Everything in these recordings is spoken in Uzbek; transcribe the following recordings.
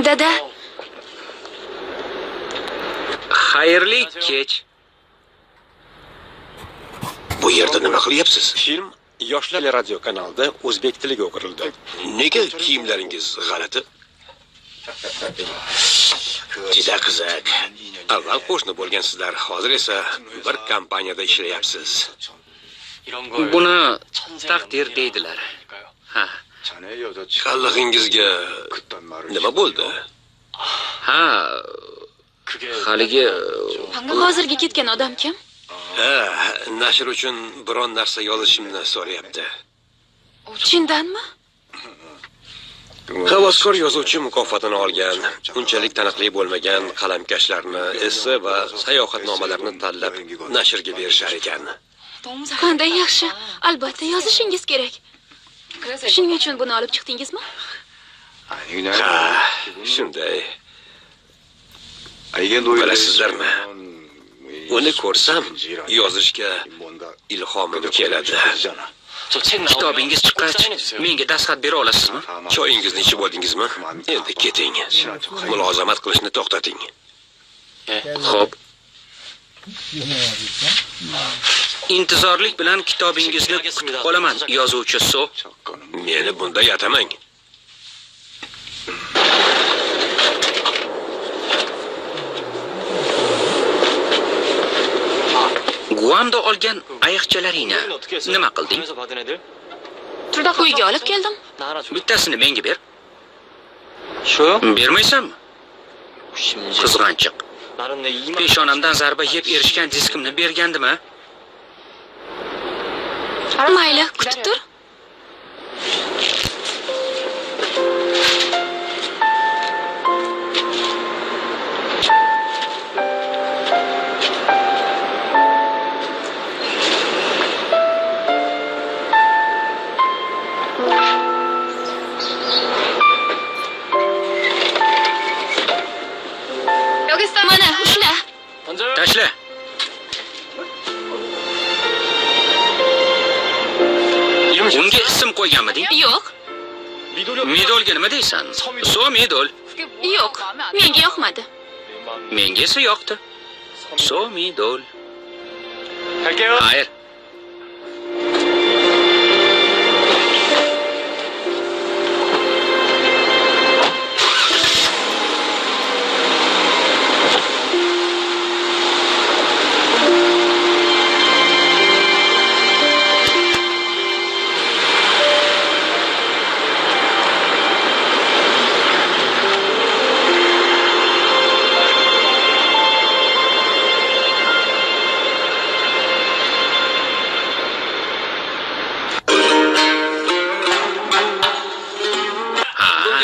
Dada. Xayrli kech. Bu yerda nima qilyapsiz? Film Yoshlar radio kanalida o'zbek tiliga o'qirildi. Nega kiyimlaringiz g'alati? Juda qiziq. Avval qo'shni bo'lgansizlar, hozir esa bir kompaniyada ishlayapsiz. Buni taqdir deydilar. Ha. Qallig'ingizga nima bo'ldi? Ha. Haligi Hozirgi ketgan odam kim? Ha, nashr uchun biron narsa yozishimni so'rayapti. Chindanmi? Havaskor yozuvchi mukofotini olgan, unchalik taniqli bo'lmagan qalamkashlarni, esse va sayohatnomalarni tanlab nashrga berishar ekan. Qanday yaxshi. Albatta yozishingiz kerak. Shuning uchun buni olib chiqdingizmi? Ha, shunday. Bilasizlarmi? Uni ko'rsam, yozishga ilhomim keladi. kitobingiz chiqqach, menga dastxat bera olasizmi? Choyingizni ichib oldingizmi? Endi keting. Mulozamat qilishni to'xtating. Xo'p. Intizorlik bilan kitobingizni kutib qolaman, yozuvchi So. Meni bunday atamang. Guamda olgan ayiqchalaringni nima qilding? Uyga olib keldim. Bittasini menga ber. Bermaysanmi? Qizg'anchiq. Peshonamdan zarba yeb erishgan diskimni bergandimi? Mayli, kutib tur. Mana, ushla. Tashla. Unga ism qo'yganmiding? Yo'q. Medolga nima deysan? So medol. Yo'q. Menga yoqmadi. Menga esa yoqdi. So medol. Xayr.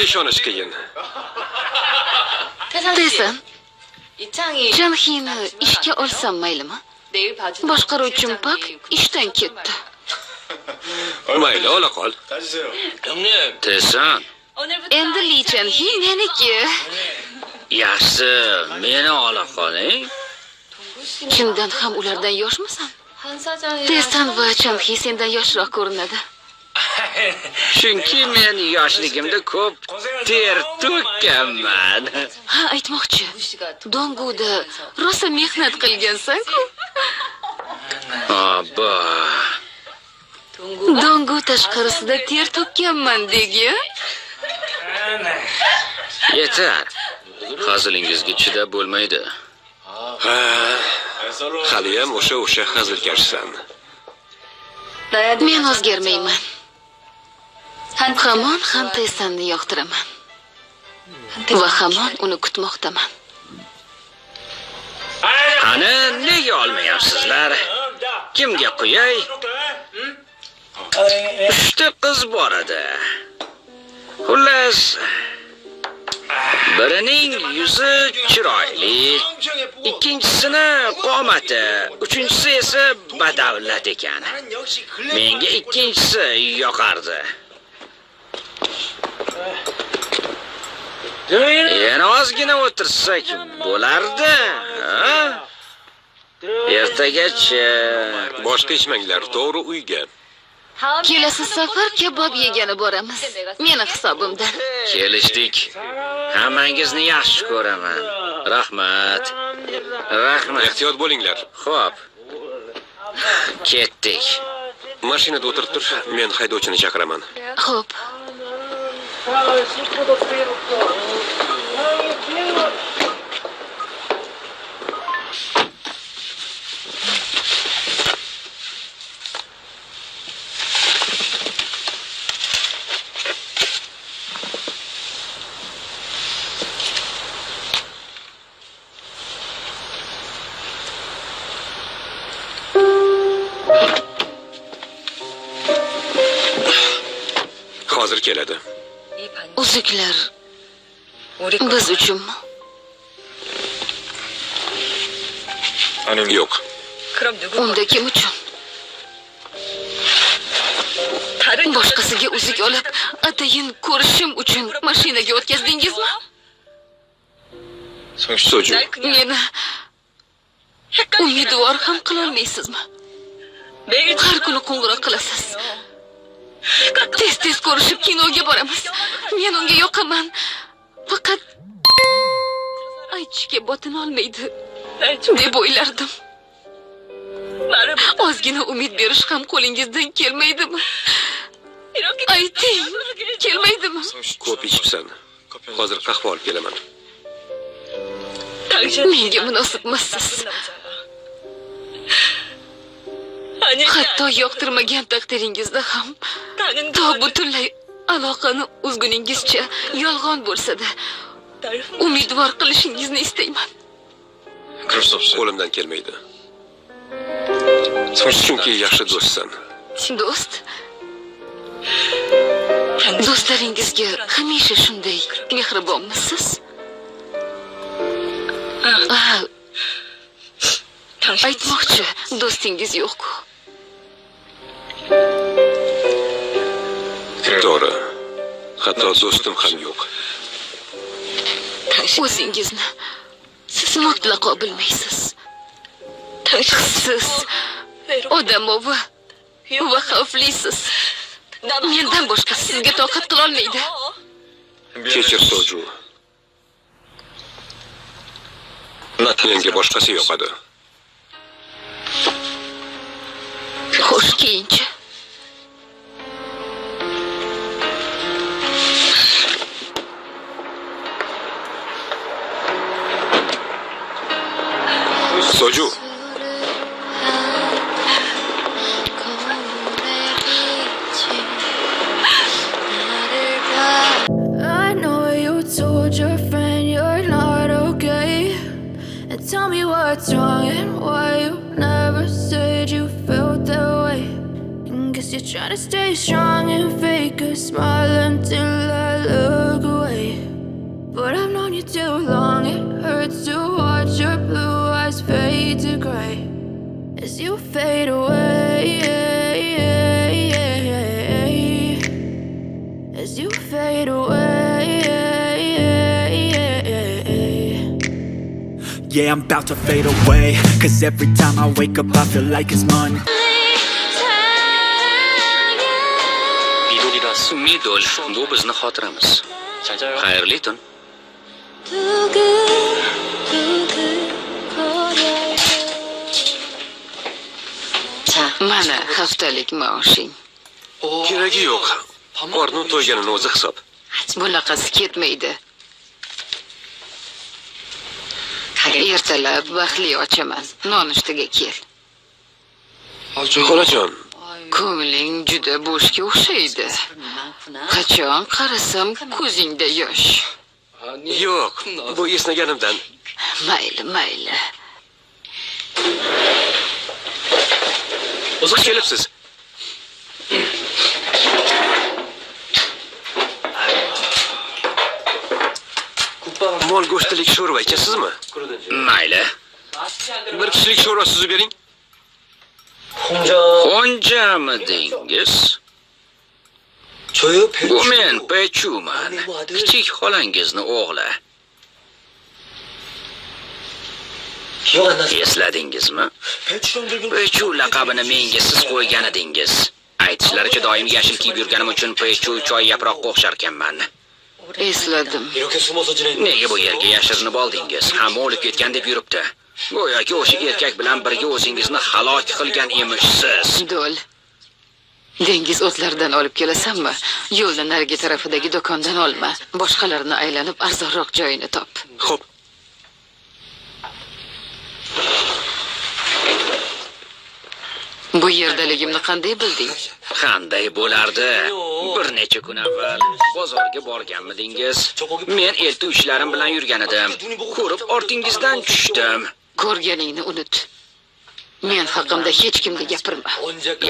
Ishonish qiyin. Tezan. Janhini ishga olsam maylimi? Boshqaruvchim Pak ishdan ketdi. Mayli, ola qol. Tesan. Endi Li Janhi meniki. Yaxshi, meni ola qoling. Chindan ham ulardan yoshmisan? Tesan va Janhi sendan yoshroq ko'rinadi. Chunki men yoshligimda ko'p ter to'kkanman. Ha, aytmoqchi. Donguda rosa mehnat qilgansan-ku. Abba. Dongu tashqarisida ter to'kkanman degi. Yetar. Hazilingizga chidab bo'lmaydi. Ha, hali ham o'sha hazilkashsan. Men o'zgarmayman. Hamon ham Tesanni yoqtiraman. Va hamon uni kutmoqdaman. Qani nega olmayapsizlar? Kimga qo'yay? 3 ta qiz bor edi. Xullas, birining yuzi chiroyli, ikkinchisini qomati, uchinchisi esa badavlat ekan. Menga ikkinchisi yoqardi. Yana ozgina o'tirsak bo'lardi. Ertagacha Boshqa ichmanglar, to'g'ri uyga. Kelasi safar kabob yegani boramiz. Meni hisobimdan. kelishdik. Hammangizni yaxshi ko'raman. Rahmat. Rahmat. Ehtiyot bo'linglar. Xo'p. Ketdik. Mashinada o'tirib tur, men haydovchini chaqiraman. Xo'p. Hozir keladi. Uzuklar biz uchunmi? Yo'q. Unda kim uchun? Boshqasiga uzuk olib, atayin ko'rishim uchun mashinaga o'tkazdingizmi? Soju. Meni umidvor ham qila olmaysizmi? Har kuni qo'ng'iroq qilasiz. Tez ko'rishib kinoga boramiz. Men unga yoqaman. Faqat aytishga botin olmaydi deb o'ylardim. Ozgina umid berish ham qo'lingizdan kelmaydimi? Ayting, kelmaydimi? Ko'p ichibsan. Hozir qahva olib kelaman. Menga munosib emassiz. Hatto yoqtirmagan taqdiringizda ham to butunlay aloqani uzguningizcha yolg'on bo'lsa-da umidvor qilishingizni istayman. Qo'limdan kelmaydi. Chunki yaxshi do'stsan. Do'st? Do'stlaringizga hamisha shunday mehribonmisiz? Aytmoqchi, do'stingiz yo'q-ku. To'g'ri. Hatto do'stim ham yo'q. O'zingizni siz mutlaqo bilmaysiz. Siz odamovi va xavflisiz. Mendan boshqa sizga toqat qila olmaydi. Kechir Soju. Menga boshqasi yoqadi. Xo'sh, keyinchi. Soju. I know you told your friend you're not okay. And tell me what's wrong and why you never said you felt that way. And guess you're trying to stay strong and fake a smile until I look away. But I've known you too long, it hurts to watch your blue eyes fade to gray as you fade away. As you fade away. Yeah, I'm about to fade away. Cause every time I wake up I feel like it's Monday. Midol, bu bizni xotiramiz. Xayrli tun. Mana haftalik maoshing. Keragi yo'q. Qornim to'yganini o'zi hisob. Bunaqasi ketmaydi. Ertalab baxtli ochaman. Nonushtaga kel. Xolajon, Ko'ngling juda bo'shga o'xshaydi. Qachon qarasam ko'zingda yosh. yo'q. Bu esnaganimdan. Mayli. Xush kelibsiz. Mol go'shtlik sho'rva ichasizmi? Mayli. Bir kishilik sho'rva suzib bering. Xonjami dengiz? Bu men Pechuman, kichik xolangizni o'g'li. Esladingizmi? Pechu laqabini menga siz qo'ygan edingiz. Aytishlaricha doim yashil kiyib yurganim uchun Pechu choy yaproqqa o'xshar ekanman. Esladim. Nega bu yerga yashirinib oldingiz? Hamma o'lib ketgan deb yuribdi. Go'yoki o'sha erkak bilan birga o'zingizni halok qilgan emishsiz. Dol. Dengiz o'tlaridan olib kelasanmi? Yo'lda narigi tarafidagi do'kondan olma. Boshqalarni aylanib arzonroq joyini top. Xo'p. Bu yerdaligimni qanday bilding? Qanday bo'lardi? Bir necha kun avval bozorga borganmidingiz? Men elti ishlarim bilan yurgan edim. Ko'rib ortingizdan tushdim. Ko'rganingni unut. Men haqimda hech kimga gapirma.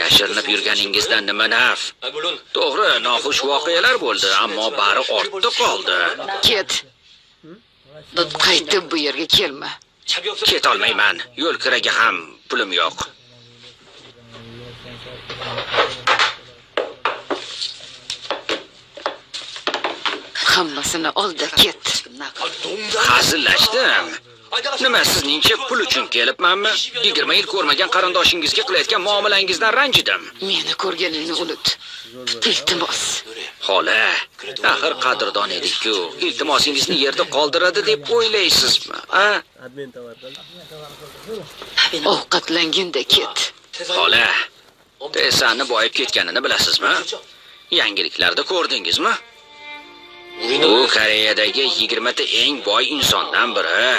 Yashirinib yurganingizdan nima naf? To'g'ri, noxush voqealar bo'ldi, ammo bari ortda qoldi. Ket. Qaytib bu yerga kelma. Ketolmayman. Yo'l kiraga ham pulim yo'q. Hammasini olda ket. Hazillashdim. Nima sizningcha pul uchun kelibmanmi? 20 yil ko'rmagan qarindoshingizga qilayotgan muomalangizdan ranjidim. Meni ko'rganingni unut. Iltimos. Xola, axir qadrdon edik-ku. Iltimosingizni yerda qoldiradi deb o'ylaysizmi? A? Ovqatlanganda ket. Xola, Tesanni boyib ketganini bilasizmi? Yangiliklarda ko'rdingizmi? U Koreyadagi 20 ta eng boy insondan biri.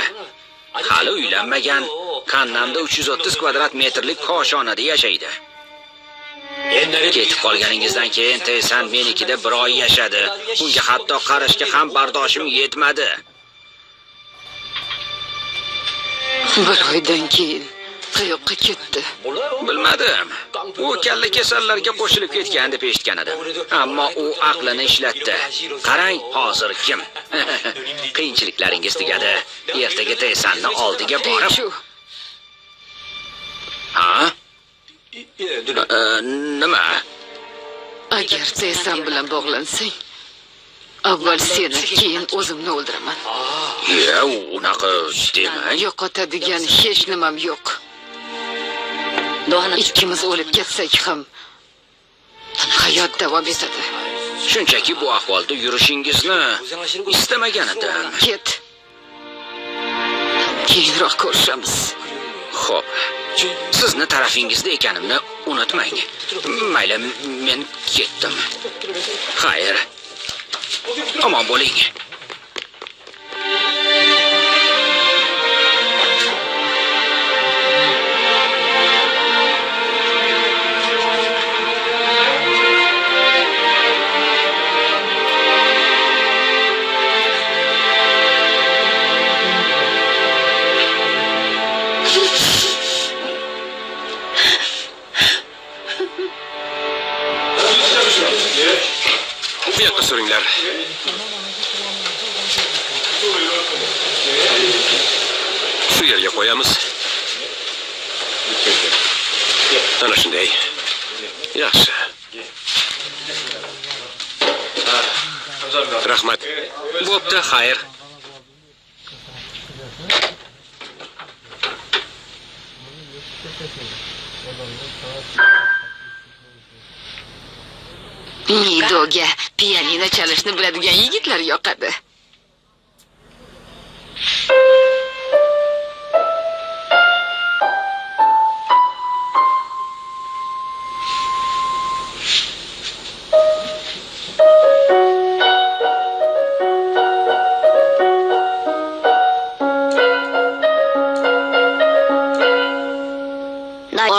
Hali uylanmagan, Kannamda 330 kvadrat metrlik koshonada yashaydi. Ketib qolganingizdan keyin Tesan menikida bir oy yashadi. Unga hatto qarashga ham bardoshim yetmadi. Bir oydan keyin qayoqqa ketdi? Bilmadim. U kalla kasallarga qo'shilib ketgan deb eshitgan edim. Ammo u aqlini ishlatdi. Qarang, hozir kim? Qiyinchiliklaringiz tugadi. Ertaga Tesanni oldiga borib. Ha? Nima? Agar Tesan bilan bog'lansang, avval seni, keyin o'zimni o'ldiraman. Ya, unaqa demang. Yo'qotadigan hech nimam yo'q. Ikkimiz o'lib ketsak ham hayot davom etadi. Shunchaki bu ahvolda yurishingizni istamagan edim. Ket. Keyinroq ko'rishamiz. Xo'p. Sizni tarafingizda ekanimni unutmang. Mayli, men ketdim. Xayr. Omon bo'ling. Bu yoqqa suringlar. Shu yerga qo'yamiz. Ana shunday. Yaxshi. Rahmat. Bo'pti, xayr. Nidoga pianino chalishni biladigan yigitlar yoqadi.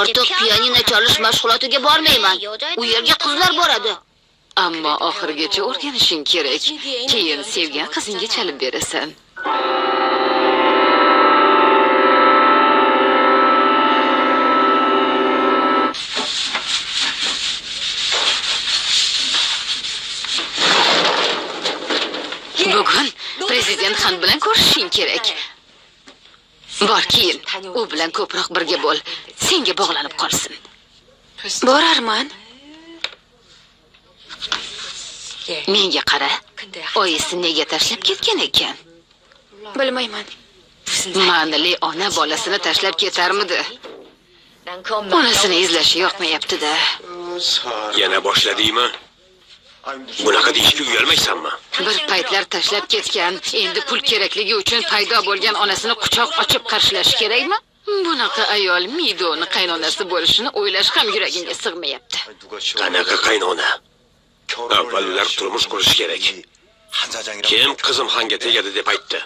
Ortiq pianino chalish mashg'ulotiga bormayman. U yerga qizlar boradi. Ammo oxirigacha o'rganishing kerak. Keyin sevgan qizingga chalib berasan. Bugun prezident Xan bilan ko'rishing kerak. Bor keyin, u bilan ko'proq birga bo'l. Senga bog'lanib qolsin. Borarman. Menga qara. Oyisi nega tashlab ketgan ekan? Bilmayman. Ma'nili ona bolasini tashlab ketarmidi? Onasini izlashi yoqmayapti-da. Yana boshladingmi? Bunaqa deyishga uyalmaysanmi? Bir paytlar tashlab ketgan, endi pul kerakligi uchun paydo bo'lgan onasini quchoq ochib qarshilash kerakmi? Bunaqa ayol Midoni qaynonasi bo'lishini o'ylash ham yuragingga sig'mayapti. Qanaqa qaynona? Avval ular turmush qurish kerak. Kim qizim Xanga tegadi deb aytdi?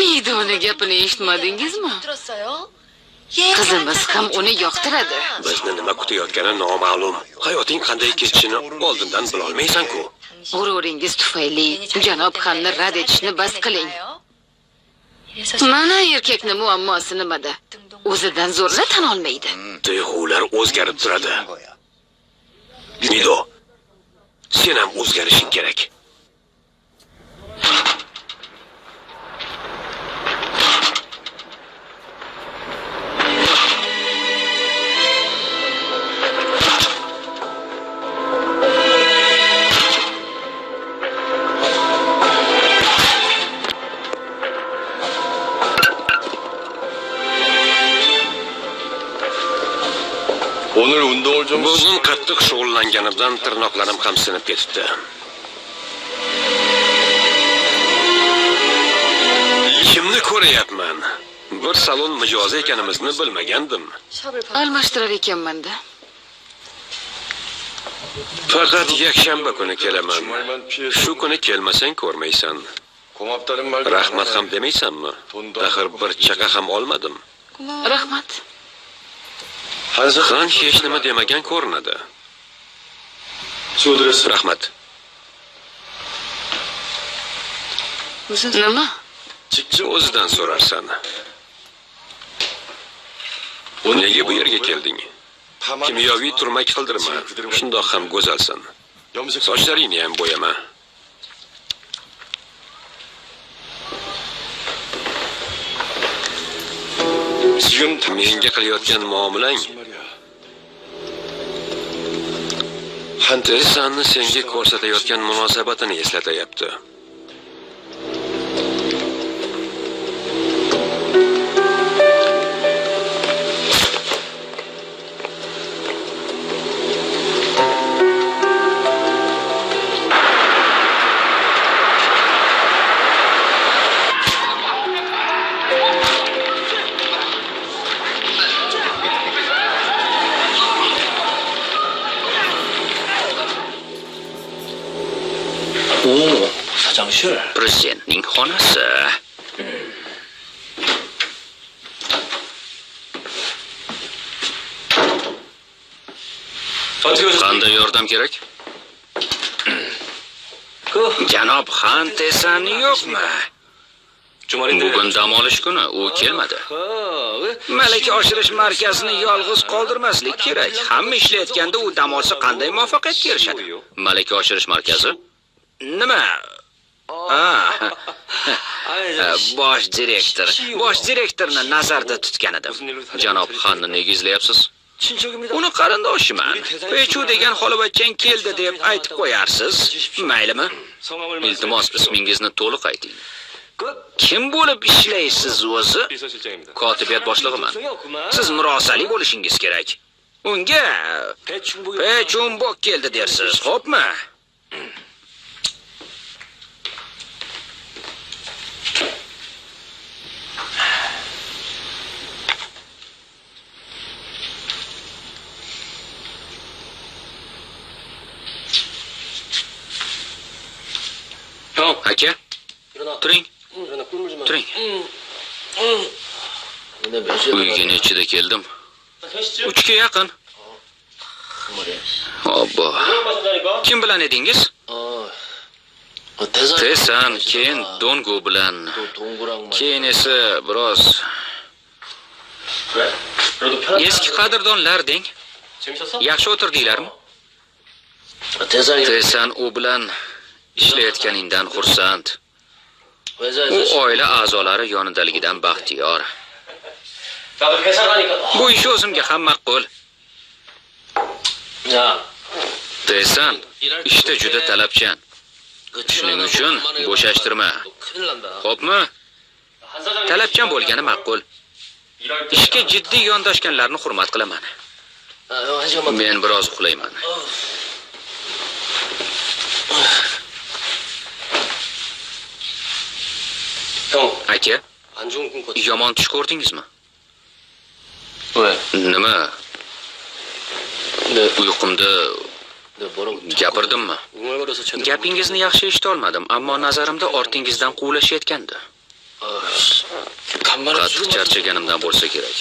Midoni gapini eshitmadingizmi? Qizimiz ham uni yoqtiradi. Bizni nima kutayotgani noma'lum. Hayoting qanday kechishini oldindan bila olmaysan-ku. G'ururingiz tufayli janob Xanni rad etishni bas qiling. Mana erkakning muammosi nimada? O'zidan zo'rni tan olmaydi. Tuyg'ular o'zgarib turadi. Mido, sen ham o'zgarishing kerak. Bugun qattiq shug'ullanganimdan tirnoqlarim ham sinib ketibdi. Kimni ko'rayapman? Bir salon mijozi ekanimizni bilmagandim. Almashtirar ekanman-da. Faqat yakshanba kuni kelaman. Shu kuni kelmasang ko'rmaysan. Rahmat ham demaysanmi? Axir bir chaqa ham olmadim. Rahmat. Xan hech nima demagan ko'rinadi. Rahmat. Nima? O'zidan so'rarsan. Nega bu yerga kelding? Kimyoviy turmak qildirma. Shundoq ham go'zalsan. Sochlaringni ham bo'yama. Menga qilayotgan muomalang Tesanni senga ko'rsatayotgan munosabatini eslatayapti. Prezidentning xonasi. Qanday yordam kerak? Janob Xan Tesan yo'qmi? Bugun dam olish kuni, u kelmadi. Malaka oshirish markazini yolg'iz qoldirmaslik kerak. Hamma ishlayotganda u dam olsa qanday muvaffaqiyatga erishadi? Malaka oshirish markazi? Nima? Bosh direktorni nazarda tutgan edim. Janob Xanni nega izlayapsiz? Uni qarindoshiman. Pechu degan xolobachang keldi deb aytib qo'yarsiz. Maylimi? Iltimos ismingizni to'liq ayting. Kim bo'lib ishlaysiz o'zi? Kotibiyat boshlig'iman. Siz murosali bo'lishingiz kerak. Unga Pechumbok keldi dersiz, xo'pmi? Aka, turing. Turing. Uyga nechida keldim? 3 ga yaqin. Obbo. Kim bilan edingiz? Tesan, keyin Dongu bilan. Keyin esa biroz eski qadrdonlar deng. Yaxshi o'tirdinglarmi? Tesan u bilan ishlayotganingdan xursand. U oila a'zolari yonidaligidan baxtiyor. Bu ish o'zimga ham ma'qul. Tesan, ishda juda talabchan. Shuning uchun bo'shashtirma. Xo'pmi? Talabchan bo'lgani ma'qul. Ishga jiddiy yondashganlarni hurmat qilaman. Men biroz uxlayman. Aka, yomon tush ko'rdingizmi? Nima? Uyqumda gapirdimmi? Gapingizni yaxshi eshita olmadim, ammo nazarimda ortingizdan quvlashayotgandi. Qattiq charchaganimdan bo'lsa kerak.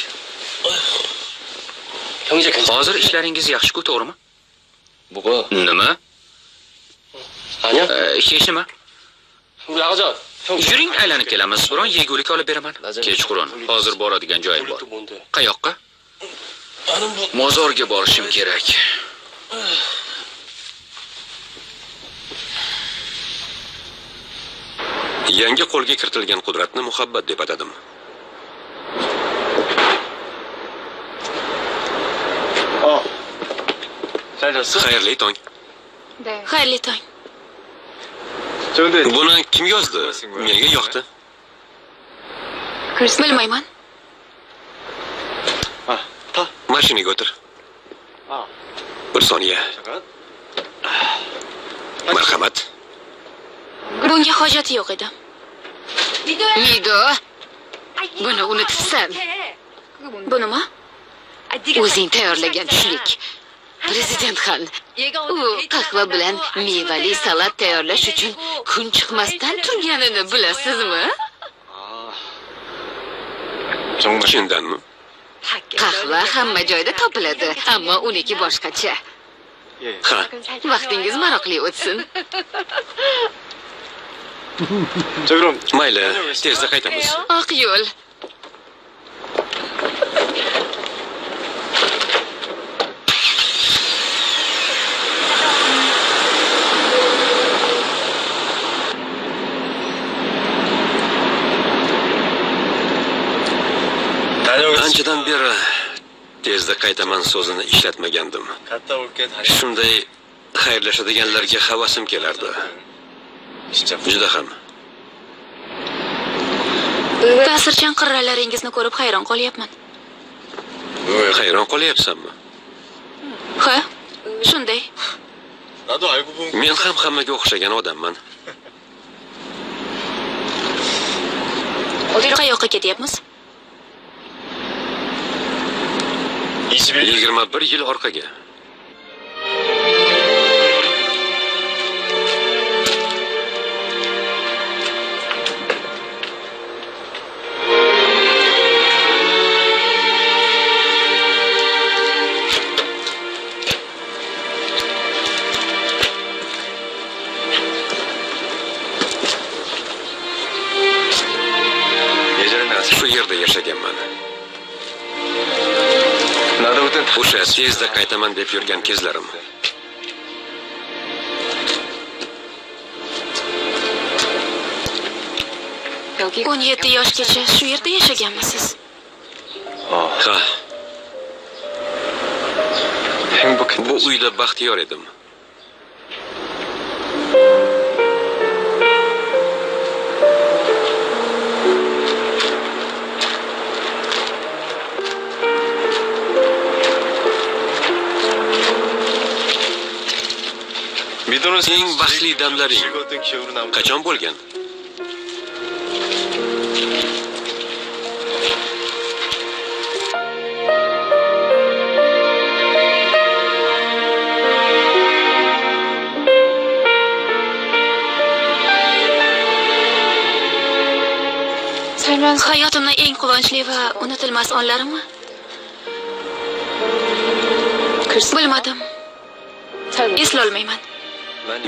Hozir ishlaringiz yaxshi-ku, to'g'rimi? Nima? Hech nima. Yuring, aylanib kelamiz. Biron yegulik olib beraman. Kechqurun. Hozir boradigan joyim bor. Qayoqqa? Mozorga borishim kerak. Yangi qo'lga kiritilgan qudratni muhabbat deb atadim. Xayrli tong. Xayrli tong. Buni kim yozdi? Menga yoqdi. Bilmayman. Mashinaga o'tir. Bir soniya. Marhamat. Bunga hojati yo'q edi. Mido, buni unutibsan. Bu nima? O'zing tayyorlagan tushlik. Prezident Xan, u qahva bilan mevali salat tayyorlash uchun kun chiqmasdan turganini bilasizmi? Chindanmi? Qahva hamma joyda topiladi, ammo uniki boshqacha. Ha. Vaqtingiz maroqli o'tsin. Mayli, tezda qaytamiz. Oq yo'l. Anchadan beri tezda qaytaman so'zini ishlatmagandim. Shunday xayrlashadiganlarga havasim kelardi. Juda ham. Ta'sirchan qirralaringizni ko'rib hayron qolyapman. Hayron qolyapsanmi? Ha? Shunday. Men ham hammaga o'xshagan odamman. Qayoqqa ketyapmiz? 21 yil orqaga. Shu yerda yashaganman. O'sha tezda qaytaman deb yurgan kezlarim. O'n 17 yoshgacha shu yerda yashaganmisiz? Ha. Bu uyda baxtiyor edim. Eng baxtli damlaring qachon bo'lgan? Hayotimning eng quvonchli va unutilmas onlarimi? Bilmadim. Eslolmayman.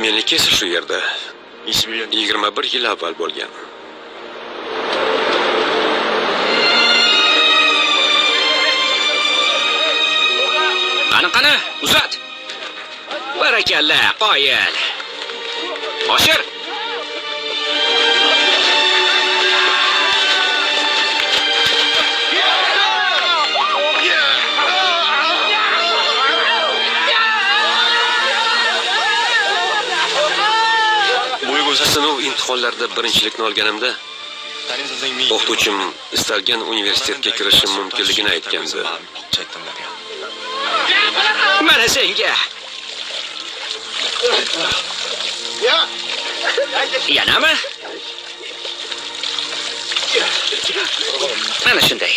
Menikisi shu yerda 21 yil avval bo'lgan. Qani, uzat. Barakalla, qoyil. Oshir. Sinov imtihonlarida birinchilikni olganimda o'qituvchim istalgan universitetga kirishim mumkinligini aytgandi. Mana senga. Yanami? Mana shunday.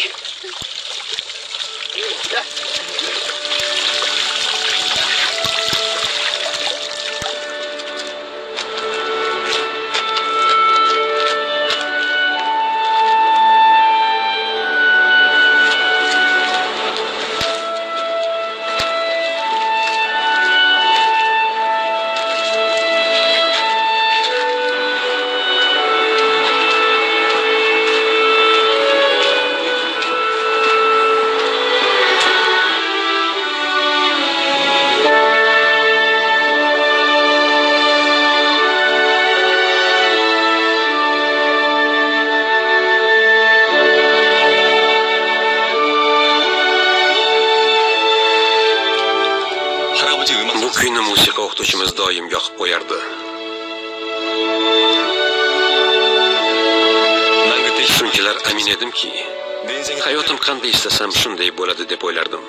Bu kuyni musiqa o'qituvchimiz doim yoqib qo'yardi. Shunchalar amin edimki, hayotim qanday istasam shunday bo'ladi deb o'ylardim.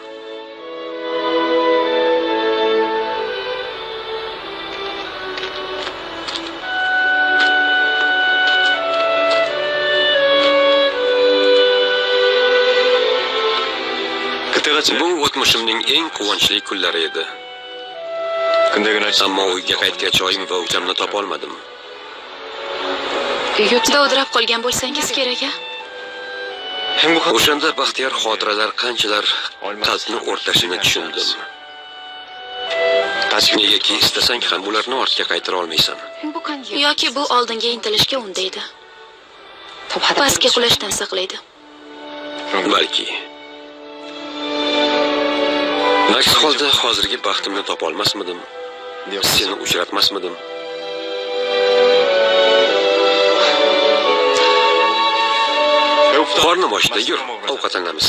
Bu o'tmishimning eng quvonchli kunlari edi. Ammo uyga qaytgach oyim va ukamni topa olmadim. Dovdirab qolgan bo'lsangiz kerak a? O'shanda baxtiyor xotiralar qanchalar qalbni o'rtashini tushundim. Negaki istasang ham ularni ortga qaytara olmaysan. Yoki bu oldinga intilishga undaydi. Pastga qulashdan saqlaydi. Balki. Aks holda hozirgi baxtimni topa olmasmidim. Seni uchratmasmidim. Qornim ochdi, yur, ovqatlanamiz.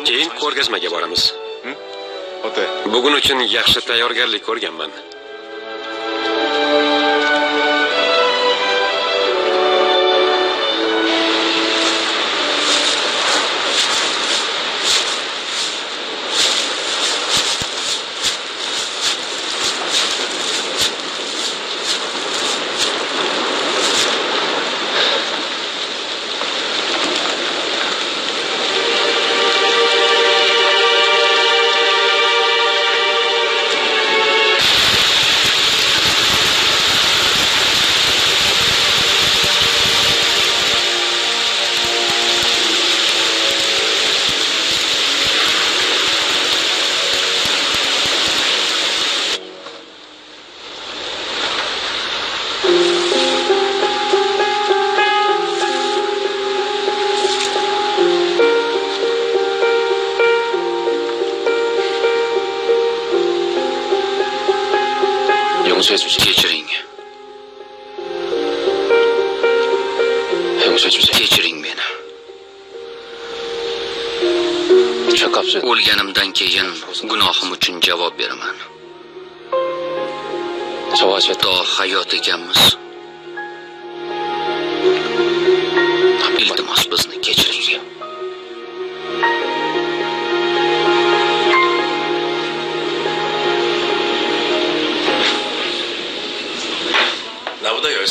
Keyin ko'rgazmaga boramiz. Bugun uchun yaxshi tayyorgarlik ko'rganman. Kechiring. Kechiring meni. O'lganimdan keyin gunohim uchun javob beraman. To hayot ekanmiz. Iltimos bizni kechiring.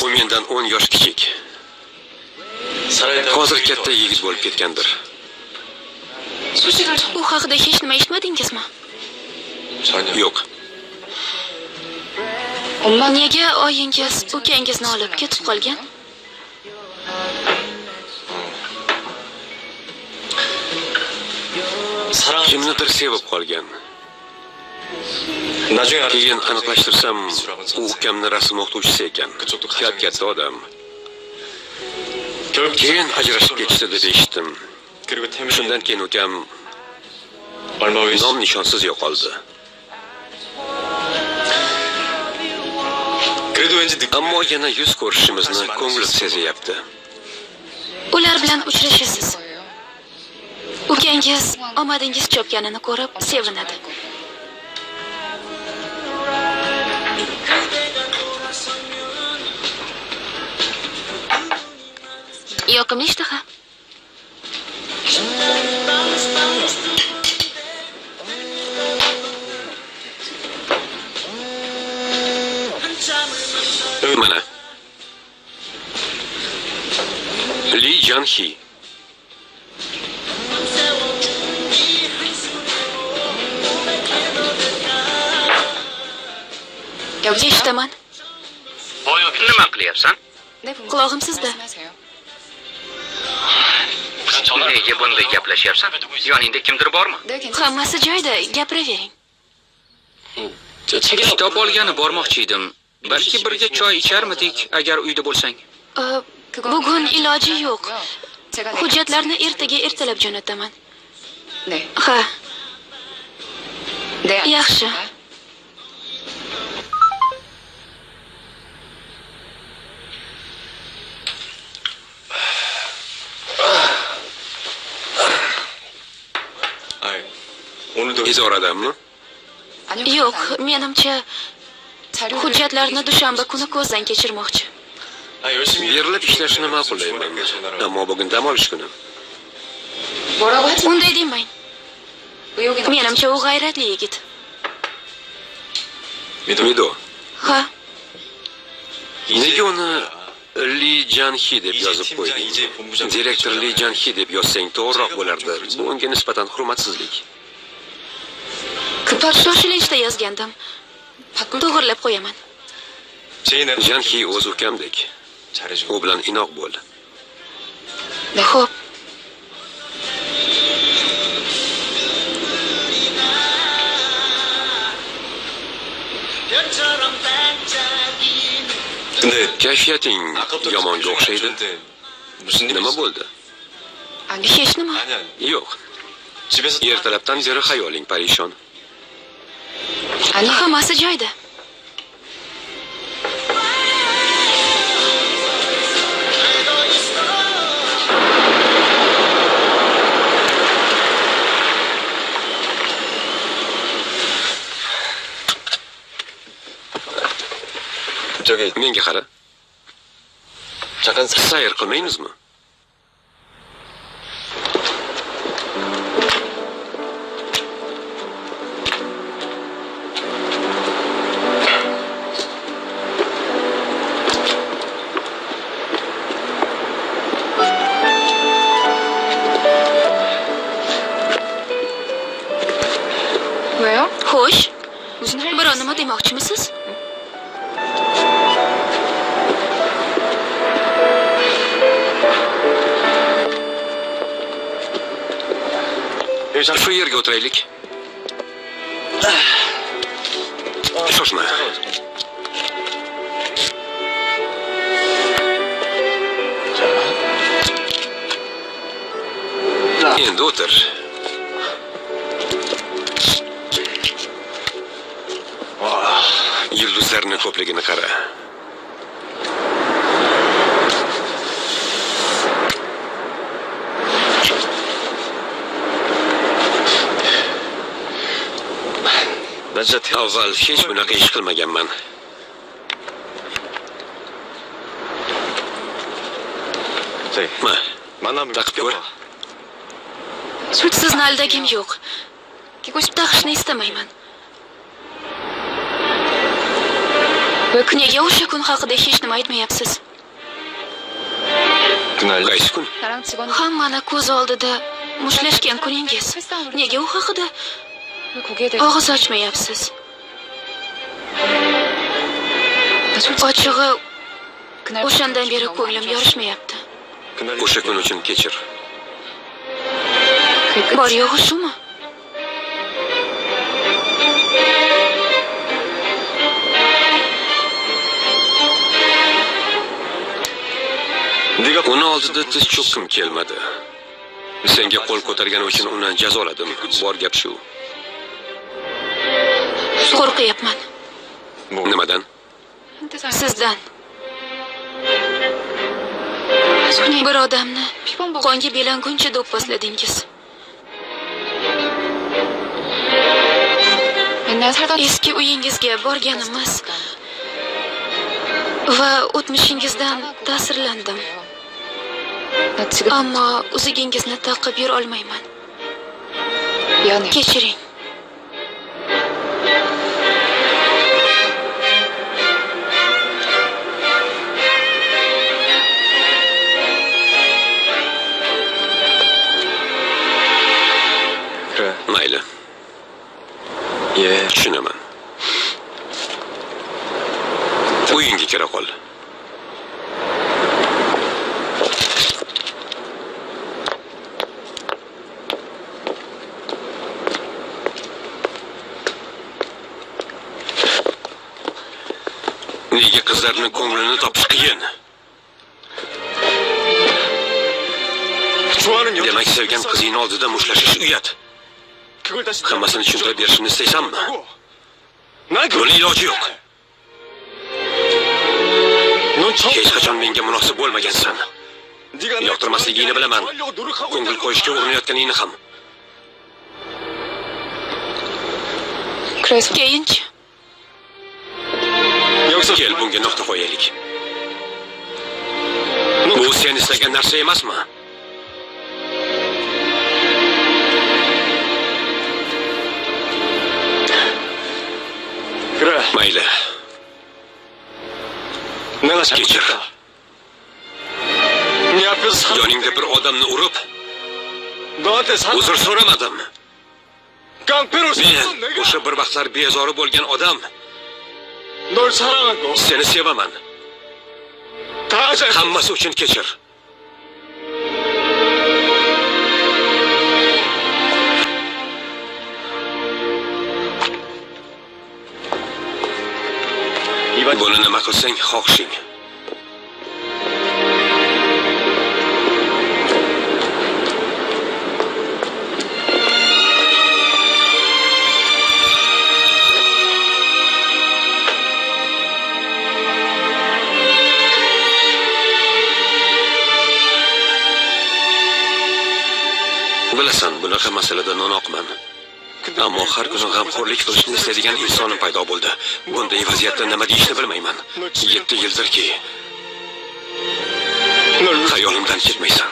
U mendan 10 yosh kichik. Hozir katta yigit bo'lib ketgandir. U haqida hech nima eshitmadingizmi? Yo'q. Nega oyingiz ukangizni olib ketib qolgan? Kimnidir sevib qolgan. Keyin aniqlashtirsam, u ukamni rasm o'qituvchisi ekan. Katta odam. Keyin ajrashib ketishdi deb eshitdim. Shundan keyin ukam nom nishonsiz yo'qoldi. Ammo yana yuz ko'rishimizni ko'nglim sezyapti. Ular bilan uchrashasiz. Ukangiz omadingiz chopganini ko'rib sevinadi. Yoqimli ishtaha. Li Janhi. Eshitaman. Nima qilyapsan? Quloqim sizda. Nega bunday gaplashyapsan? Yoningda kimdir bormi? Hammasi joyida, gapiravering. Kitob olgani bormoqchi edim. Balki birga choy icharmidik agar uyda bo'lsang. Bugun iloji yo'q. Hujjatlarni ertaga ertalab jo'nataman. Ha. Yaxshi. Idoradami? Yo'q, menimcha hujjatlarni dushanba kuni ko'zdan kechirmoqchi. Berilib ishlashni ma'qullayman. Ammo bugun dam olish kuni. Unday demang. Menimcha u g'ayratli yigit. Mido. Ha, Nega uni Li Janhi deb yozib qo'yding? Direktor Li Janhi deb yozsang to'g'riroq bo'lardi. Bu unga nisbatan hurmatsizlik. shoshilinchda yozgandim. To'g'rilab qo'yaman. Janhi o'z ukamdek. U bilan inoq bo'l. Xo'p. Kayfiyating yomonga o'xshaydi. Nima bo'ldi? Hech nima. Yo'q. Ertalabdan beri xayoling parishon. Hammasi joyida. Menga qara. Sayr qilmaymizmi? Xo'sh. Biror nima demoqchimisiz? Shu yerga o'tiraylik. Shoshma. Endi o'tir. Yulduzlarning ko'pligini qara. Avval hech bunaqa ish qilmaganman. Mana taqib ko'r. Sizni aldagim yo'q. Taqishni istamayman. Nega o'sha kun haqida hech nima aytmayapsiz? Qaysi kun? Hammani ko'z oldida mushlashgan kuningiz. Nega u haqida og'iz ochmayapsiz? Ochig'i, o'shandan beri ko'nglim yorishmayapti. O'sha kun uchun kechir. Bor yo'g'i shumi? Uni oldida tiz cho'kkim kelmadi. Senga qo'l ko'targani uchun uni jazoladim. Bor gap shu. Qo'rqyapman. Nimadan? Sizdan. Bir odamni qonga belanguncha do'pposladingiz. Eski uyingizga borganimiz va o'tmishingizdan ta'sirlandim. Ammo uzigingizni taqib yura olmayman. Kechiring. Qizlarning ko'nglini topish qiyin. Demak, sevgan qizing oldida mushlashish uyat. Hammasini tushuntirib berishimni istaysanmi? Buni iloji yo'q. Hech qachon menga munosib bo'lmagansan. Yoqtirmasligingni bilaman. Ko'ngil qo'yishga urinayotganingni ham. Keyinchi. Kel, bunga nuqta qo'yaylik. Bu sen istagan narsa emasmi? Mayli. Kechir. Yoningda bir odamni urib, uzr so'ramadim. Men o'sha bir vaqtlar bezori bo'lgan odam. Seni sevaman. Hammasi uchun kechir. Buni nima qilsang xohishing. Bilasan, bunaqa masalada no'noqman. Ammo har kuni g'amxo'rlik qilishni istaydigan insonim paydo bo'ldi. Bunday vaziyatda nima deyishni bilmayman. 7 yildirki xayolimdan ketmaysan.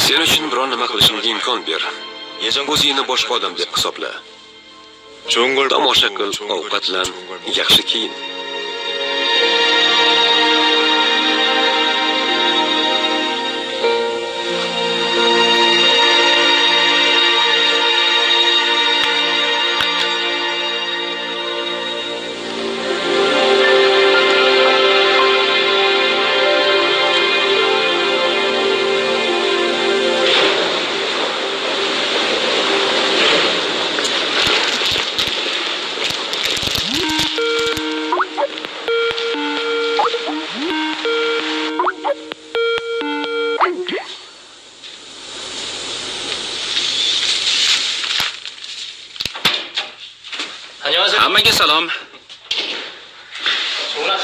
Sen uchun biron nima qilishimga imkon ber. O'zingni boshqa odam deb hisobla. Tomosha qil, ovqatlan, yaxshi kiyin. Hammaga salom.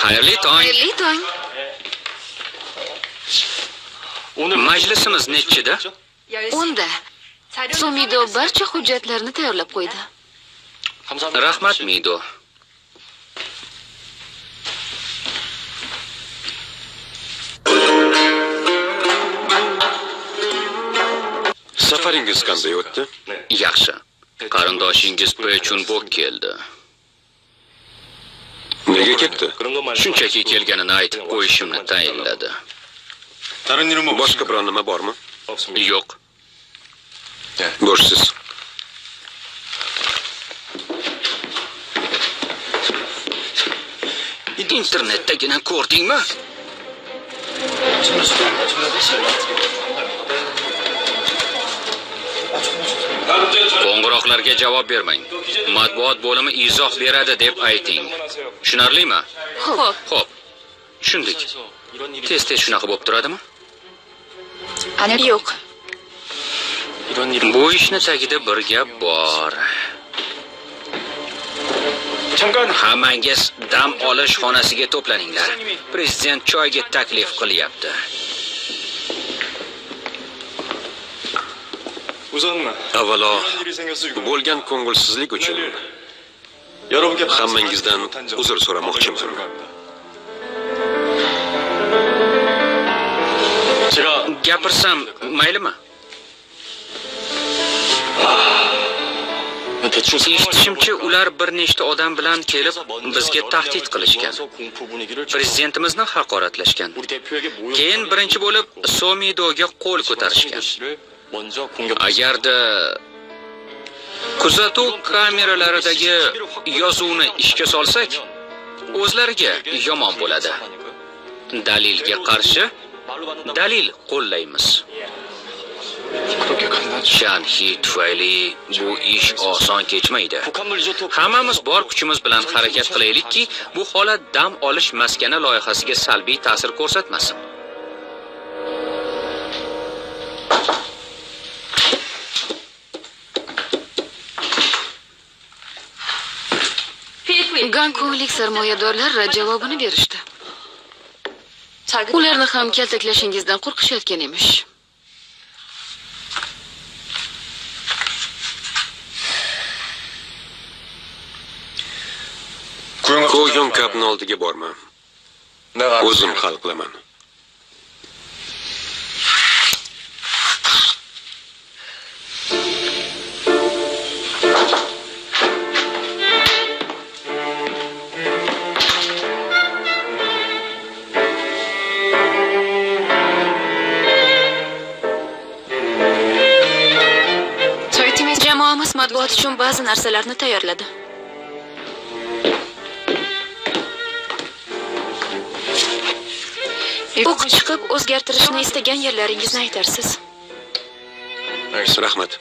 Xayrli tong. Xayrli tong. Majlisimiz nechchida? 10da. Somido barcha hujjatlarni tayyorlab qo'ydi. Rahmat Mido. Safaringiz qanday o'tdi? Yaxshi. Qarindoshingiz Pechunbok keldi. Nega ketdi? Shunchaki kelganini aytib qo'yishimni tayinladi. Boshqa biron nima bormi? Yo'q. Bo'shsiz. Internetdagina ko'rdingmi? Qo'ng'iroqlarga javob bermang. Matbuot bo'limi izoh beradi deb ayting. Tushunarlimi? Xo'p. Tushundik. Tez-tez shunaqa bo'lib turadimi? Yo'q. Bu ishni tagida bir gap bor. Hammangiz dam olish xonasiga to'planinglar. Prezident choyga taklif qilyapti. Avvalo, bo'lgan ko'ngilsizlik uchun hammangizdan uzr so'ramoqchiman. Gapirsam maylimi? Eshitishimcha, ular bir nechta odam bilan kelib bizga tahdid qilishgan. Prezidentimizni haqoratlashgan. Keyin birinchi bo'lib Somidoga qo'l ko'tarishgan. Agarda kuzatuv kameralaridagi yozuvni ishga solsak, o'zlariga yomon bo'ladi. Dalilga qarshi dalil qo'llaymiz. Shanxi tufayli bu ish oson kechmaydi. Hammamiz bor kuchimiz bilan harakat qilaylikki, bu holat dam olish maskani loyihasiga salbiy ta'sir ko'rsatmasin. Gankolik sarmoyadorlar rad javobini berishdi. Ularni ham kaltaklashingizdan qo'rqishayotgan emish. Ko'ygan kapni oldiga borma. O'zim hal qilaman. Jamoamiz matbuot uchun ba'zi narsalarni tayyorladi. O'qib chiqib o'zgartirishni istagan yerlaringizni aytarsiz. Rahmat.